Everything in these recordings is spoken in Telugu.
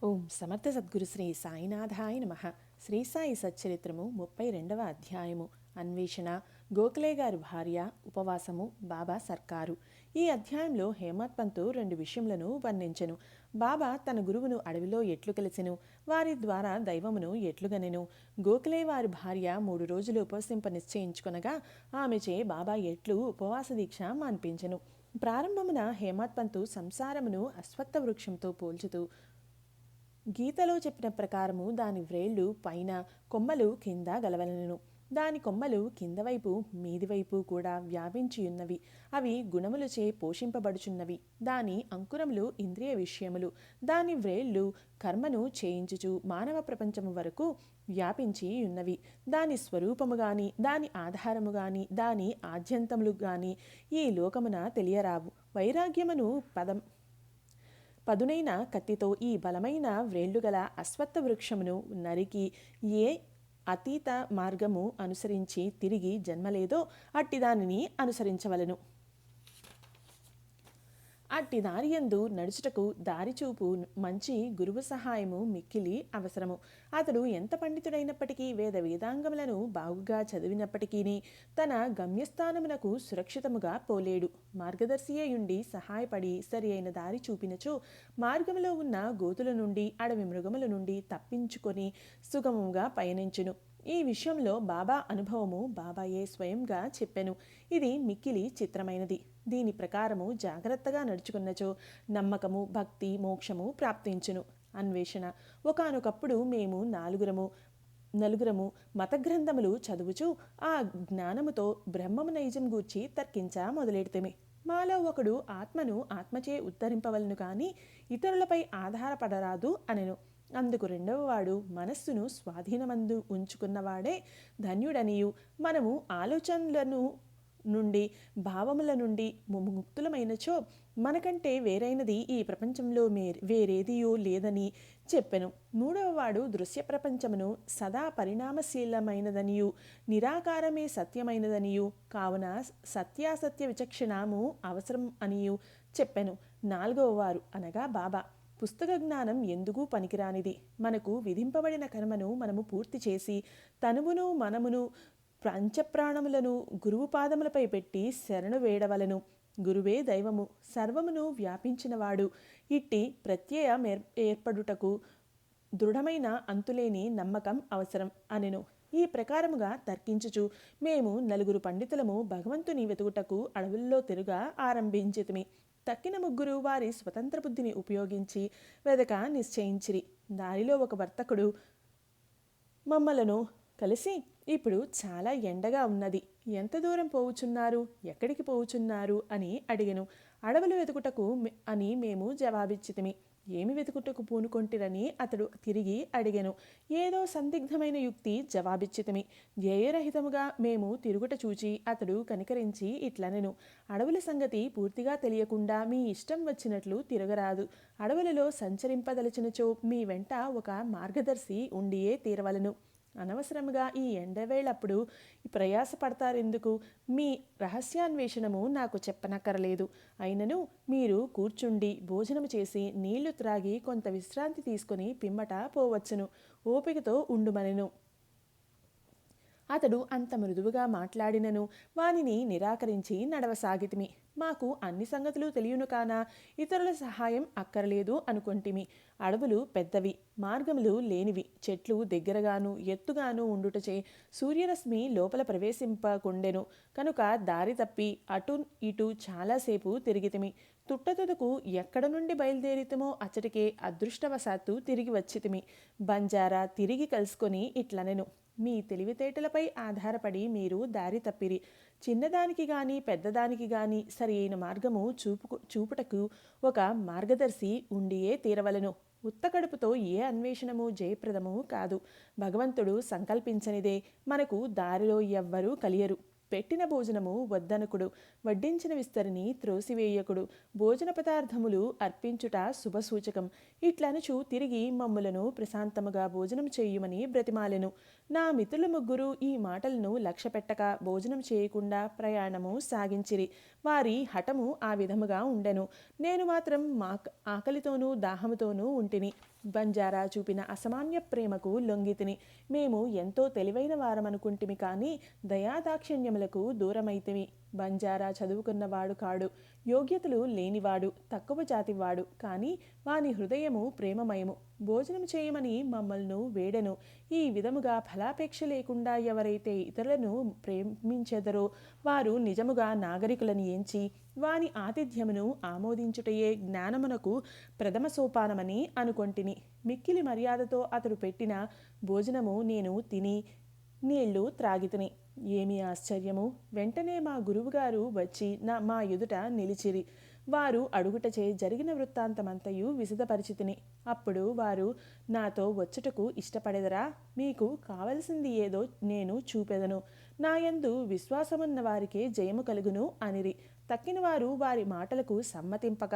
ఓం సమర్థ సద్గురు శ్రీ సాయినాథాయ నమ. శ్రీ సాయి సచ్చరిత్రము 32వ అధ్యాయము. అన్వేషణ. గోఖలే గారి భార్య, ఉపవాసము, బాబా సర్కారు. ఈ అధ్యాయంలో హేమత్ పంతు రెండు విషయములను వర్ణించెను. బాబా తన గురువును అడవిలో ఎట్లు కలిసెను, వారి ద్వారా దైవమును ఎట్లుగనెను. గోఖలే వారి భార్య 3 రోజులు ఉపవసింప నిశ్చయించుకొనగా ఆమెచే బాబా ఎట్లు ఉపవాస దీక్ష మాన్పించెను. ప్రారంభమున హేమత్ పంతు సంసారమును అశ్వత్థ వృక్షంతో పోల్చుతూ గీతలో చెప్పిన ప్రకారము దాని వ్రేళ్లు పైన, కొమ్మలు కింద గలవలెను. దాని కొమ్మలు కింద వైపు మీది వైపు కూడా వ్యాపించియున్నవి. అవి గుణములచే పోషింపబడుచున్నవి. దాని అంకురములు ఇంద్రియ విషయములు. దాని వ్రేళ్లు కర్మను చేయించుచు మానవ ప్రపంచము వరకు వ్యాపించి ఉన్నవి. దాని స్వరూపము గాని, దాని ఆధారము గాని, దాని ఆద్యంతములు గాని ఈ లోకమున తెలియరావు. వైరాగ్యమును పదునైన కత్తితో ఈ బలమైన వ్రేళ్లుగల అశ్వత్థ వృక్షమును నరికి ఏ అతీత మార్గము అనుసరించి తిరిగి జన్మలేదో అట్టి దానిని అనుసరించవలను. అట్టి దారియందు నడుచుటకు దారిచూపు మంచి గురువు సహాయము మిక్కిలి అవసరము. అతడు ఎంత పండితుడైనప్పటికీ, వేదాంగములను బాగుగా చదివినప్పటికీ తన గమ్యస్థానమునకు సురక్షితముగా పోలేడు. మార్గదర్శియుండి సహాయపడి సరి అయిన దారి చూపినచో మార్గములో ఉన్న గోతుల నుండి, అడవి మృగముల నుండి తప్పించుకొని సుగమముగా పయనించును. ఈ విషయంలో బాబా అనుభవము బాబాయే స్వయంగా చెప్పెను. ఇది మిక్కిలి చిత్రమైనది. దీని ప్రకారము జాగ్రత్తగా నడుచుకున్నచో నమ్మకము, భక్తి, మోక్షము ప్రాప్తించును. అన్వేషణ. ఒకానొకప్పుడు మేము నలుగురము మత గ్రంథములు చదువుచు ఆ జ్ఞానముతో బ్రహ్మము నైజం గూర్చి తర్కించ మొదలెడితేమి. మాలో ఒకడు ఆత్మను ఆత్మచే ఉద్ధరింపవలను కానీ ఇతరులపై ఆధారపడరాదు అనెను. అందుకు రెండవ వాడు, మనస్సును స్వాధీనమందు ఉంచుకున్నవాడే ధన్యుడనియు, మనము ఆలోచనలను నుండి, భావముల నుండి ముక్తులమైనచో మనకంటే వేరైనది ఈ ప్రపంచంలో వేరేదియూ లేదని చెప్పెను. మూడవ వాడు, దృశ్య ప్రపంచమును సదా పరిణామశీలమైనదనియు, నిరాకారమే సత్యమైనదనియు, కావున సత్యాసత్య విచక్షణము అవసరం అనియు చెప్పెను. నాలుగవ వారు అనగా బాబా, పుస్తక జ్ఞానం ఎందుకు పనికిరానిది. మనకు విధింపబడిన కర్మను మనము పూర్తి చేసి తనువును మనమును పంచప్రాణములను గురువు పాదములపై పెట్టి శరణు వేడవలను. గురువే దైవము, సర్వమును వ్యాపించినవాడు. ఇట్టి ప్రత్యయ ఏర్పడుటకు దృఢమైన అంతులేని నమ్మకం అవసరం అనెను. ఈ ప్రకారముగా తర్కించుచు మేము 4 పండితులము భగవంతుని వెతుకుటకు అడవుల్లో తిరుగా ఆరంభించితిమి. తక్కిన 3 వారి స్వతంత్ర బుద్ధిని ఉపయోగించి వెదక నిశ్చయించిరి. దారిలో ఒక వర్తకుడు మమ్మలను కలిసి, ఇప్పుడు చాలా ఎండగా ఉన్నది, ఎంత దూరం పోవుచున్నారు, ఎక్కడికి పోవుచున్నారు అని అడిగెను. అడవులు వెతుకుటకు అని మేము జవాబిచ్చితిమి. ఏమి వెతుకుటకు పూనుకొంటిరని అతడు తిరిగి అడిగెను. ఏదో సందిగ్ధమైన యుక్తి జవాబిచ్చితిమి. ధ్యేయరహితముగా మేము తిరుగుట చూచి అతడు కనికరించి ఇట్లనెను. అడవుల సంగతి పూర్తిగా తెలియకుండా మీ ఇష్టం వచ్చినట్లు తిరగరాదు. అడవులలో సంచరింపదలచినచో మీ వెంట ఒక మార్గదర్శి ఉండియే తీరవలను. అనవసరముగా ఈ ఎండవేళప్పుడు ప్రయాసపడతారెందుకు? మీ రహస్యాన్వేషణము నాకు చెప్పనక్కరలేదు. అయినను మీరు కూర్చుండి భోజనము చేసి నీళ్లు త్రాగి కొంత విశ్రాంతి తీసుకొని పిమ్మట పోవచ్చును. ఓపికతో ఉండుమనెను. అతడు అంత మృదువుగా మాట్లాడినను వానిని నిరాకరించి నడవసాగితిమి. మాకు అన్ని సంగతులు తెలియను కాన ఇతరుల సహాయం అక్కరలేదు అనుకొంటిమి. అడవులు పెద్దవి, మార్గములు లేనివి, చెట్లు దగ్గరగాను ఎత్తుగాను ఉండుటచే సూర్యరశ్మి లోపల ప్రవేశింపకుండెను. కనుక దారి తప్పి అటు ఇటు చాలాసేపు తిరిగితిమి. తుట్టతుదకు ఎక్కడ నుండి బయలుదేరితమో అచ్చటికే అదృష్టవశాత్తు తిరిగి వచ్చితిమి. బంజారా తిరిగి కలుసుకొని ఇట్లనెను. మీ తెలివితేటలపై ఆధారపడి మీరు దారి తప్పిరి. చిన్నదానికి గాని పెద్దదానికి గాని సరి అయిన మార్గము చూపుటకు ఒక మార్గదర్శి ఉండియే తీరవలను. ఉత్తకడుపుతో ఏ అన్వేషణము జయప్రదము కాదు. భగవంతుడు సంకల్పించనిదే మనకు దారిలో ఎవ్వరూ కలియరు. పెట్టిన భోజనము వద్దనకుడు, వడ్డించిన విస్తరిని త్రోసివేయకుడు, భోజన పదార్థములు అర్పించుట శుభసూచకం. ఇట్లనుచు తిరిగి మమ్ములను ప్రశాంతముగా భోజనం చేయుమని బ్రతిమాలెను. నా మిత్రులు ముగ్గురు ఈ మాటలను లక్ష్యపెట్టక భోజనం చేయకుండా ప్రయాణము సాగించిరి. వారి హఠము ఆ విధముగా ఉండెను. నేను మాత్రం ఆకలితోనూ దాహముతోనూ ఉంటిని. బంజారా చూపిన అసామాన్య ప్రేమకు లొంగితిని. మేము ఎంతో తెలివైన వారమనుకుంటిమి, కానీ దయాదాక్షిణ్యములకు దూరమైతిమి. బంజారా చదువుకున్నవాడు కాడు, యోగ్యతలు లేనివాడు, తక్కువ జాతివాడు, కానీ వాని హృదయము ప్రేమమయము. భోజనం చేయమని మమ్మల్ని వేడెను. ఈ విధముగా ఫలాపేక్ష లేకుండా ఎవరైతే ఇతరులను ప్రేమించెదరో వారు నిజముగా నాగరికులని ఎంచి వాని ఆతిథ్యమును ఆమోదించుటయే జ్ఞానమునకు ప్రథమ సోపానమని అనుకొంటిని. మిక్కిలి మర్యాదతో అతడు పెట్టిన భోజనము నేను తిని నీళ్లు త్రాగితిని. ఏమి ఆశ్చర్యము! వెంటనే మా గురువుగారు వచ్చి మా ఎదుట నిలిచిరి. వారు అడుగుటచే జరిగిన వృత్తాంతమంతయు విశదపరిచితిని. అప్పుడు వారు, నాతో వచ్చుటకు ఇష్టపడెదరా? మీకు కావలసింది ఏదో నేను చూపెదను. నాయందు విశ్వాసమున్న వారికే జయము కలుగును అనిరి. తక్కిన వారు వారి మాటలకు సమ్మతింపక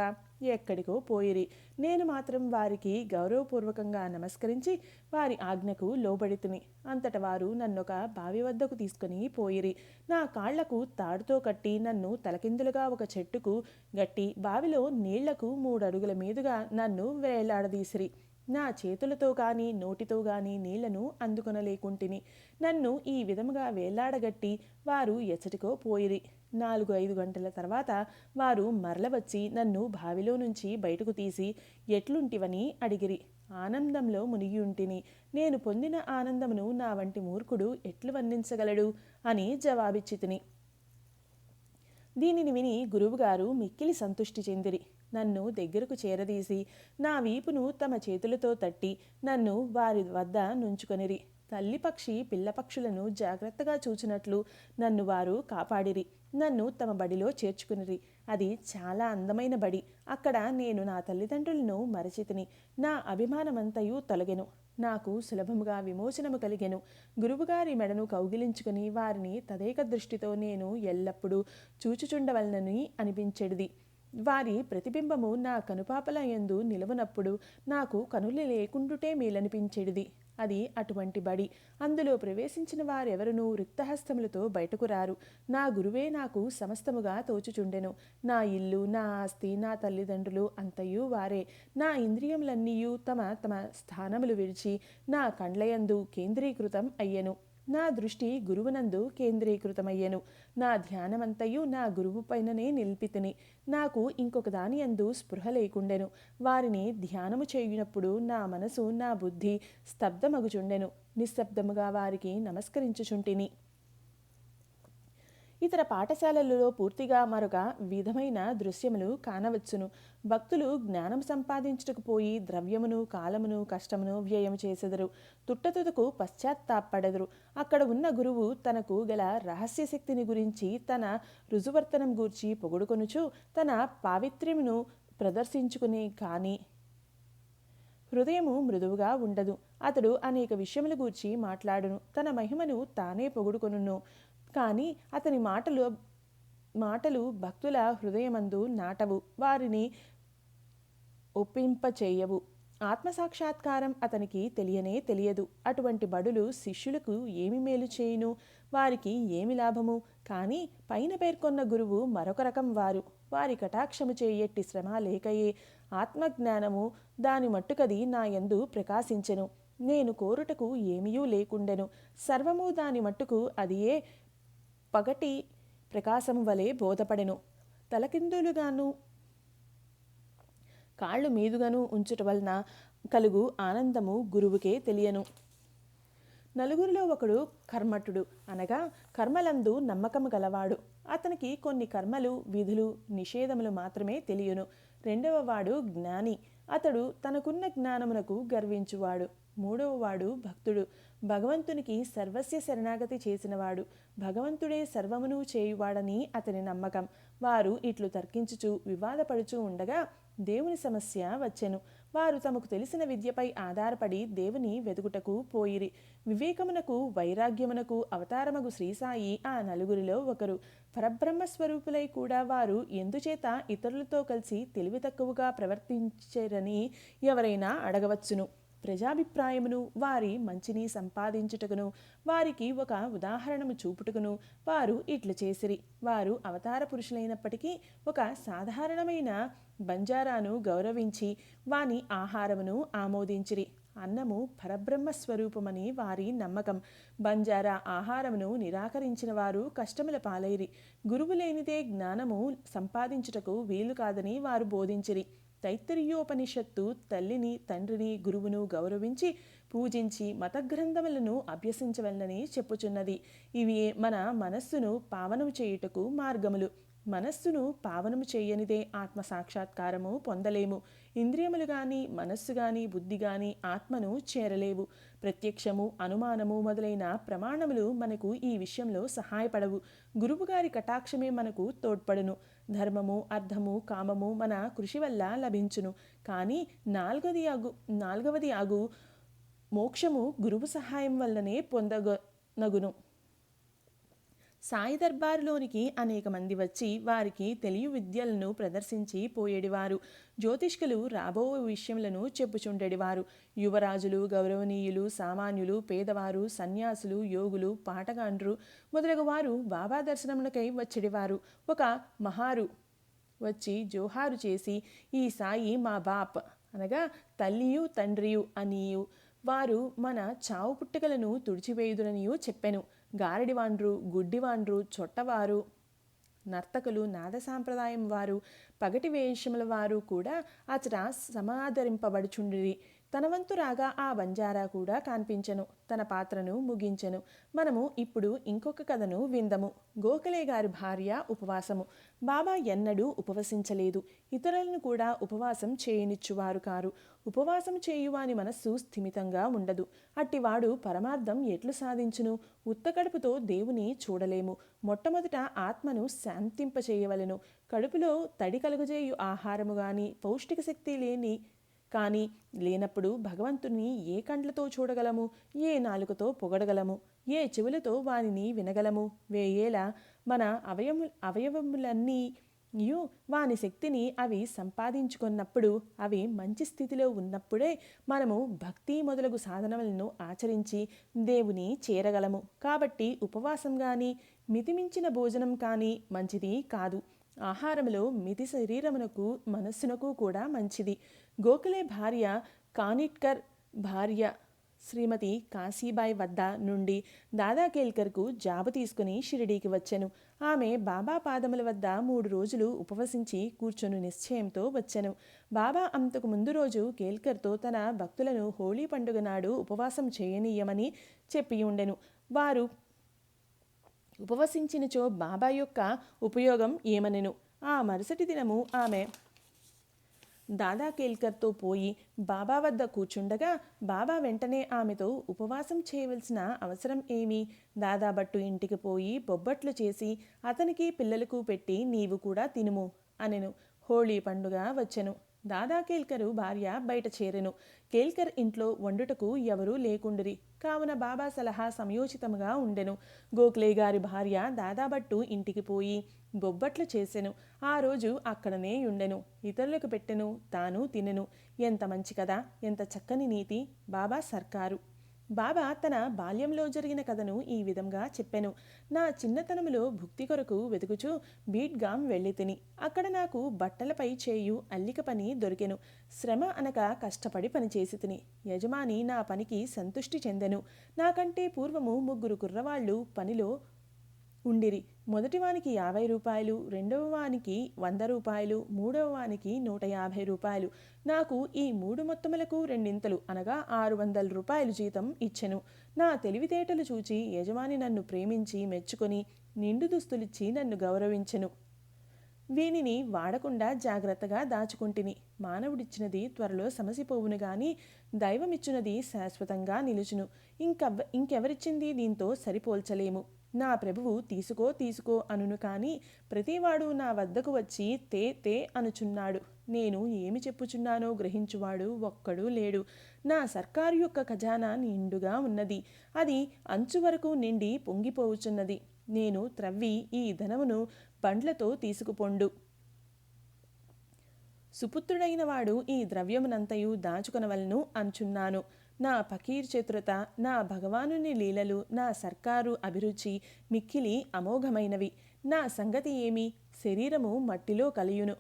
ఎక్కడికో పోయిరి. నేను మాత్రం వారికి గౌరవపూర్వకంగా నమస్కరించి వారి ఆజ్ఞకు లోబడితిని. అంతట వారు నన్నొక బావి వద్దకు తీసుకుని పోయిరి. నా కాళ్లకు తాడుతో కట్టి నన్ను తలకిందులుగా ఒక చెట్టుకు గట్టి బావిలో నీళ్లకు 3 అడుగుల మీదుగా నన్ను వేలాడదీసిరి. నా చేతులతో గాని నోటితో గాని నీళ్లను అందుకొనలేకుంటిని. నన్ను ఈ విధముగా వేలాడగట్టి వారు ఎచ్చటికో పోయిరి. 4-5 గంటల తర్వాత వారు మరల వచ్చి నన్ను బావిలో నుంచి బయటకు తీసి ఎట్లుంటివని అడిగిరి. ఆనందంలో మునిగి ఉంటిని. నేను పొందిన ఆనందమును నా వంటి మూర్ఖుడు ఎట్లు వర్ణించగలడు అని జవాబిచ్చితిని. దీనిని విని గురువుగారు మిక్కిలి సంతుష్టి చెందిరి. నన్ను దగ్గరకు చేరదీసి నా వీపును తమ చేతులతో తట్టి నన్ను వారి వద్ద నుంచుకొనిరి. తల్లి పక్షి పిల్లపక్షులను జాగ్రత్తగా చూచినట్లు నన్ను వారు కాపాడిరి. నన్ను తమ బడిలో చేర్చుకునిరి. అది చాలా అందమైన బడి. అక్కడ నేను నా తల్లిదండ్రులను మరచితిని. నా అభిమానమంతయు తొలగెను. నాకు సులభముగా విమోచనము కలిగెను. గురువుగారి మెడను కౌగిలించుకుని వారిని తదేక దృష్టితో నేను ఎల్లప్పుడూ చూచుచుండవలనని అనిపించెడిది. వారి ప్రతిబింబము నా కనుపాపల యందు నిలవనప్పుడు నాకు కనులు లేకుండుటే మేలనిపించెడిది. అది అటువంటి బడి. అందులో ప్రవేశించిన వారెవరునూ రిక్తహస్తములతో బయటకు రారు. నా గురువే నాకు సమస్తముగా తోచుచుండెను. నా ఇల్లు, నా ఆస్తి, నా తల్లిదండ్రులు అంతయు వారే. నా ఇంద్రియములన్నీయు తమ తమ స్థానములు విడిచి నా కండ్లయందు కేంద్రీకృతం అయ్యెను. నా దృష్టి గురువునందు కేంద్రీకృతమయ్యెను. నా ధ్యానమంతయు నా గురువు పైననే నిలిపితిని. నాకు ఇంకొక దాని యందు స్పృహ లేకుండెను. వారిని ధ్యానము చేయునప్పుడు నా మనసు, నా బుద్ధి స్తబ్దమగుచుండెను. నిశ్శబ్దముగా వారికి నమస్కరించుచుంటిని. ఇతర పాఠశాలలలో పూర్తిగా మరొక విధమైన దృశ్యములు కానవచ్చును. భక్తులు జ్ఞానం సంపాదించుటకు పోయి ద్రవ్యమును, కాలమును, కష్టమును వ్యయము చేసెదరు. తుట్టతుదకు పశ్చాత్తాపడెదరు. అక్కడ ఉన్న గురువు తనకు గల రహస్య శక్తిని గురించి, తన రుజువర్తనం గూర్చి పొగుడుకొనుచు తన పావిత్ర్యమును ప్రదర్శించుకుని కానీ హృదయము మృదువుగా ఉండదు. అతడు అనేక విషయముల గూర్చి మాట్లాడును. తన మహిమను తానే పొగుడుకొనును. కానీ అతని మాటలు భక్తుల హృదయమందు నాటవు, వారిని ఒప్పింపచేయవు. ఆత్మసాక్షాత్కారం అతనికి తెలియనే తెలియదు. అటువంటి బడులు శిష్యులకు ఏమి మేలు చేయును? వారికి ఏమి లాభము? కానీ పైన పేర్కొన్న గురువు మరొక రకం వారు. వారి కటాక్షము చేయెట్టి శ్రమ లేకయే ఆత్మజ్ఞానము దాని మట్టుకది నా యందు ప్రకాశించెను. నేను కోరుటకు ఏమీయూ లేకుండెను. సర్వము దాని మట్టుకు అదియే పగటి ప్రకాశము వలె బోధపడెను. తలకిందులుగాను కాళ్ళు మీదుగాను ఉంచుట వలన కలుగు ఆనందము గురువుకే తెలియను. నలుగురిలో ఒకడు కర్మఠుడు, అనగా కర్మలందు నమ్మకము గలవాడు. అతనికి కొన్ని కర్మలు, విధులు, నిషేధములు మాత్రమే తెలియను. రెండవ వాడు జ్ఞాని. అతడు తనకున్న జ్ఞానమునకు గర్వించువాడు. మూడవ వాడు భక్తుడు. భగవంతునికి సర్వస్య శరణాగతి చేసినవాడు. భగవంతుడే సర్వమును చేయువాడని అతని నమ్మకం. వారు ఇట్లు తర్కించుచు వివాదపడుచూ ఉండగా దేవుని సమస్య వచ్చెను. వారు తమకు తెలిసిన విద్యపై ఆధారపడి దేవుని వెదుగుటకు పోయిరి. వివేకమునకు వైరాగ్యమునకు అవతారమగు శ్రీసాయి ఆ నలుగురిలో ఒకరు. పరబ్రహ్మస్వరూపులై కూడా వారు ఎందుచేత ఇతరులతో కలిసి తెలివి తక్కువగా ప్రవర్తించారని ఎవరైనా అడగవచ్చును. ప్రజాభిప్రాయమును వారి మంచిని సంపాదించుటకును వారికి ఒక ఉదాహరణము చూపుటకును వారు ఇట్లు చేసిరి. వారు అవతార పురుషులైనప్పటికీ ఒక సాధారణమైన బంజారాను గౌరవించి వాని ఆహారమును ఆమోదించిరి. అన్నము పరబ్రహ్మ స్వరూపమని వారి నమ్మకం. బంజారా ఆహారమును నిరాకరించిన వారు కష్టముల పాలైరి. గురువు లేనిదే జ్ఞానము సంపాదించుటకు వీలు కాదని వారు బోధించిరి. తైత్తరీయోపనిషత్తు తల్లిని తండ్రిని గురువును గౌరవించి పూజించి మతగ్రంథములను అభ్యసించవలనని చెప్పుచున్నది. ఇవి మన మనస్సును పావనము చేయుటకు మార్గములు. మనస్సును పావనము చేయనిదే ఆత్మ సాక్షాత్కారము పొందలేము. ఇంద్రియములు గాని మనస్సు గాని బుద్ధి గాని ఆత్మను చేరలేవు. ప్రత్యక్షము అనుమానము మొదలైన ప్రమాణములు మనకు ఈ విషయంలో సహాయపడవు. గురువుగారి కటాక్షమే మనకు తోడ్పడును. ధర్మము అర్థము కామము మన కృషి వల్ల లభించును. కానీ నాల్గవది అగు మోక్షము గురువు సహాయం వల్లనే పొందనగును. సాయి దర్బారులోనికి అనేక మంది వచ్చి వారికి తెలియ విద్యలను ప్రదర్శించి పోయేడివారు. జ్యోతిష్కులు రాబో విషయములను చెప్పుచుండెడివారు. యువరాజులు గౌరవనీయులు సామాన్యులు పేదవారు సన్యాసులు యోగులు పాటగాండ్రు మొదలగు వారు బాబా దర్శనమునకై వచ్చేడివారు. ఒక మహారు వచ్చి జోహారు చేసి, ఈ సాయి మా బాప్ అనగా తల్లియు తండ్రియు అనియు వారు మన చావు పుట్టుకలను తుడిచివేయుదురనియు చెప్పెను. గారడివాండ్రు గుడ్డివాండ్రు చొట్టవారు నర్తకులు నాద సాంప్రదాయం వారు పగటి వేషముల వారు కూడా అచట సమాదరింపబడుచుండిరి. తన వంతు రాగా ఆ బంజారా కూడా కనిపించెను. తన పాత్రను ముగించెను. మనము ఇప్పుడు ఇంకొక కథను విందము. గోఖలే గారి భార్య ఉపవాసము. బాబా ఎన్నడూ ఉపవసించలేదు. ఇతరులను కూడా ఉపవాసం చేయనిచ్చువారు కారు. ఉపవాసం చేయువాని మనస్సు స్థిమితంగా ఉండదు. అట్టివాడు పరమార్థం ఎట్లు సాధించును? ఉత్తకడుపుతో దేవుని చూడలేము. మొట్టమొదట ఆత్మను శాంతింపచేయవలెను. కడుపులో తడి కలుగజేయు ఆహారము గాని పౌష్టిక శక్తి లేనప్పుడు భగవంతుని ఏ కండ్లతో చూడగలము? ఏ నాలుకతో పొగడగలము? ఏ చెవులతో వానిని వినగలము? వేయేలా మన అవయవములన్నీ వాని శక్తిని అవి సంపాదించుకున్నప్పుడు అవి మంచి స్థితిలో ఉన్నప్పుడే మనము భక్తి మొదలగు సాధనలను ఆచరించి దేవుని చేరగలము. కాబట్టి ఉపవాసం కానీ మితిమించిన భోజనం కానీ మంచిది కాదు. ఆహారంలో మితి శరీరమునకు మనస్సునకు కూడా మంచిది. గోఖలే భార్య కానిట్కర్ భార్య శ్రీమతి కాశీబాయి వద్ద నుండి దాదా కేల్కర్కు జాబు తీసుకుని షిరిడీకి వచ్చెను. ఆమె బాబా పాదముల వద్ద 3 రోజులు ఉపవసించి కూర్చొని నిశ్చయంతో వచ్చెను. బాబా అంతకు ముందు రోజు కేల్కర్తో తన భక్తులను హోళీ పండుగ నాడు ఉపవాసం చేయనీయమని చెప్పి ఉండెను. వారు ఉపవసించినచో బాబా యొక్క ఉపయోగం ఏమనెను. ఆ మరుసటి దినము ఆమె దాదా కేల్కర్తో పోయి బాబా వద్ద కూర్చుండగా బాబా వెంటనే ఆమెతో ఉపవాసం చేయవలసిన అవసరం ఏమి? దాదా భట్టు ఇంటికి పోయి బొబ్బట్లు చేసి అతనికి పిల్లలకు పెట్టి నీవు కూడా తినుము అనెను. హోళీ పండుగ వచ్చెను. దాదా కేల్కరు భార్య బయట చేరెను. కేల్కర్ ఇంట్లో వండుటకు ఎవరూ లేకుండిరి. కావున బాబా సలహా సమయోచితముగా ఉండెను. గోఖలే గారి భార్య దాదాభట్టు ఇంటికి పోయి బొబ్బట్లు చేసెను. ఆ రోజు అక్కడనే ఉండెను. ఇతరులకు పెట్టెను, తాను తినెను. ఎంత మంచి కదా! ఎంత చక్కని నీతి! బాబా సర్కారు. బాబా తన బాల్యంలో జరిగిన కథను ఈ విధంగా చెప్పెను. నా చిన్నతనములో భుక్తి కొరకు వెతుకుచూ బీడ్గాం వెళ్ళి తిని అక్కడ నాకు బట్టలపై చేయు అల్లిక పని దొరికెను. శ్రమ అనక కష్టపడి పనిచేసి తిని యజమాని నా పనికి సంతుష్టి చెందెను. నాకంటే పూర్వము 3 కుర్రవాళ్ళు పనిలో ఉండిరి. మొదటివానికి 50 రూపాయలు, రెండవ వానికి 100 రూపాయలు, మూడవ వానికి 150 రూపాయలు. నాకు ఈ 3 మొత్తములకు రెండింతలు అనగా 600 రూపాయలు జీతం ఇచ్చెను. నా తెలివితేటలు చూచి యజమాని నన్ను ప్రేమించి మెచ్చుకొని నిండు దుస్తులిచ్చి నన్ను గౌరవించెను. వీనిని వాడకుండా జాగ్రత్తగా దాచుకుంటిని. మానవుడిచ్చినది త్వరలో సమసిపోవును గాని దైవమిచ్చునది శాశ్వతంగా నిలుచును. ఇంకెవరిచ్చింది దీంతో సరిపోల్చలేము. నా ప్రభువు తీసుకో అనును కాని ప్రతివాడు నా వద్దకు వచ్చి తే అనుచున్నాడు. నేను ఏమి చెప్పుచున్నానో గ్రహించువాడు ఒక్కడూ లేడు. నా సర్కారు యొక్క ఖజానా నిండుగా ఉన్నది. అది అంచు వరకు నిండి పొంగిపోవుచున్నది. నేను త్రవ్వి ఈ ధనమును బండ్లతో తీసుకుపొండు. సుపుత్రుడైన వాడు ఈ ద్రవ్యమునంతయు దాచుకొనవలను అంచున్నాను. నా ఫకీర్ చతురత, నా భగవానుని లీలలు, నా సర్కారు అభిరుచి మిక్కిలి అమోఘమైనవి. నా సంగతి ఏమి? శరీరము మట్టిలో కలియును,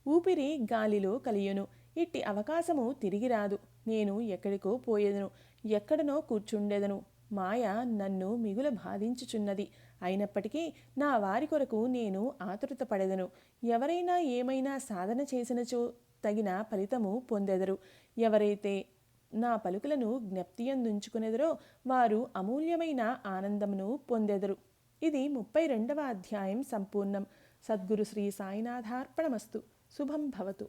ఊపిరి గాలిలో కలియును. ఇట్టి అవకాశము తిరిగి రాదు. నేను ఎక్కడికో పోయేదను, ఎక్కడనో కూర్చుండెదను. మాయ నన్ను మిగుల బాధించుచున్నది. అయినప్పటికీ నా వారి కొరకు నేను ఆతురత పడెదను. ఎవరైనా ఏమైనా సాధన చేసినచో తగిన ఫలితము పొందెదరు. ఎవరైతే నా పలుకులను జ్ఞప్తియందుంచుకునేదరో వారు అమూల్యమైన ఆనందమును పొందెదరు. ఇది 32వ అధ్యాయం సంపూర్ణం. సద్గురు శ్రీ సాయినాథార్పణమస్తు. శుభం భవతు.